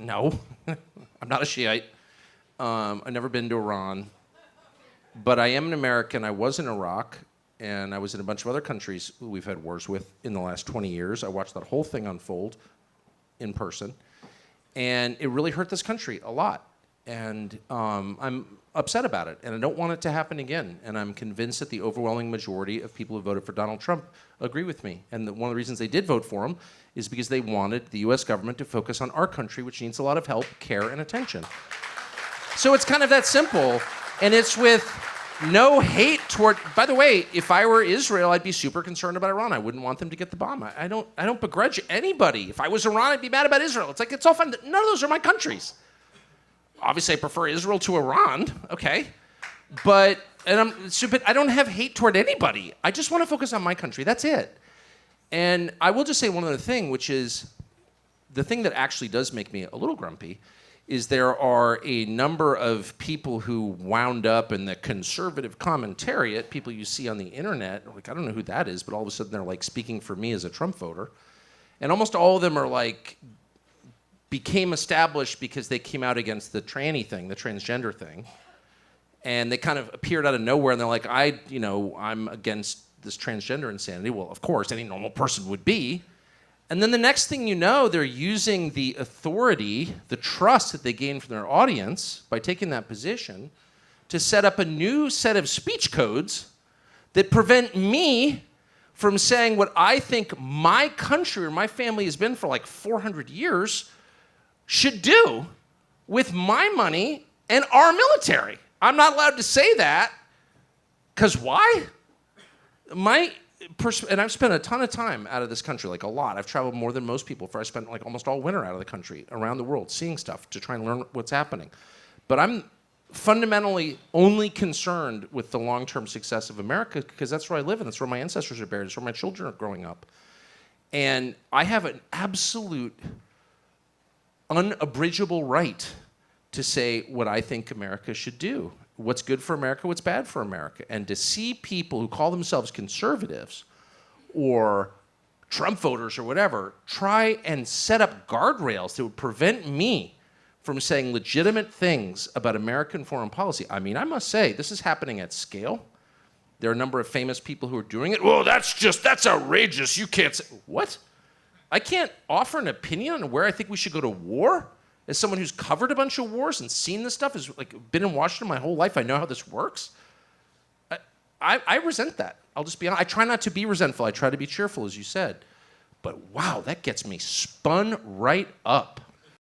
No, I'm not a Shiite. I've never been to Iran. But I am an American. I was in Iraq, and I was in a bunch of other countries who we've had wars with in the last 20 years. I watched that whole thing unfold in person. And it really hurt this country a lot. And I'm upset about it. And I don't want it to happen again. And I'm convinced that the overwhelming majority of people who voted for Donald Trump agree with me. And one of the reasons they did vote for him is because they wanted the US government to focus on our country, which needs a lot of help, care, and attention. So it's kind of that simple. And it's with no hate toward, by the way, if I were Israel, I'd be super concerned about Iran. I wouldn't want them to get the bomb. I don't begrudge anybody. If I was Iran, I'd be mad about Israel. It's like, it's all fine. None of those are my countries. Obviously, I prefer Israel to Iran, okay? But I don't have hate toward anybody. I just want to focus on my country. That's it. And I will just say one other thing, which is the thing that actually does make me a little grumpy is there are a number of people who wound up in the conservative commentariat, people you see on the internet, like, I don't know who that is, but all of a sudden they're like speaking for me as a Trump voter. And almost all of them are like, became established because they came out against the tranny thing, the transgender thing. And they kind of appeared out of nowhere and they're like, I'm against this transgender insanity. Well, of course, any normal person would be. And then the next thing you know, they're using the authority, the trust that they gain from their audience by taking that position to set up a new set of speech codes that prevent me from saying what I think my country or my family has been for like 400 years should do with my money and our military. I'm not allowed to say that because why? And I've spent a ton of time out of this country, like a lot. I've traveled more than most people, for I spent like almost all winter out of the country, around the world, seeing stuff to try and learn what's happening. But I'm fundamentally only concerned with the long-term success of America because that's where I live and that's where my ancestors are buried, that's where my children are growing up. And I have an absolute, unabridgable right to say what I think America should do. What's good for America, what's bad for America. And to see people who call themselves conservatives or Trump voters or whatever try and set up guardrails that would prevent me from saying legitimate things about American foreign policy. I mean, I must say, this is happening at scale. There are a number of famous people who are doing it. Well, that's outrageous. You can't say, what? I can't offer an opinion on where I think we should go to war? As someone who's covered a bunch of wars and seen this stuff, has like been in Washington my whole life, I know how this works. I resent that. I'll just be honest. I try not to be resentful. I try to be cheerful, as you said. But wow, that gets me spun right up.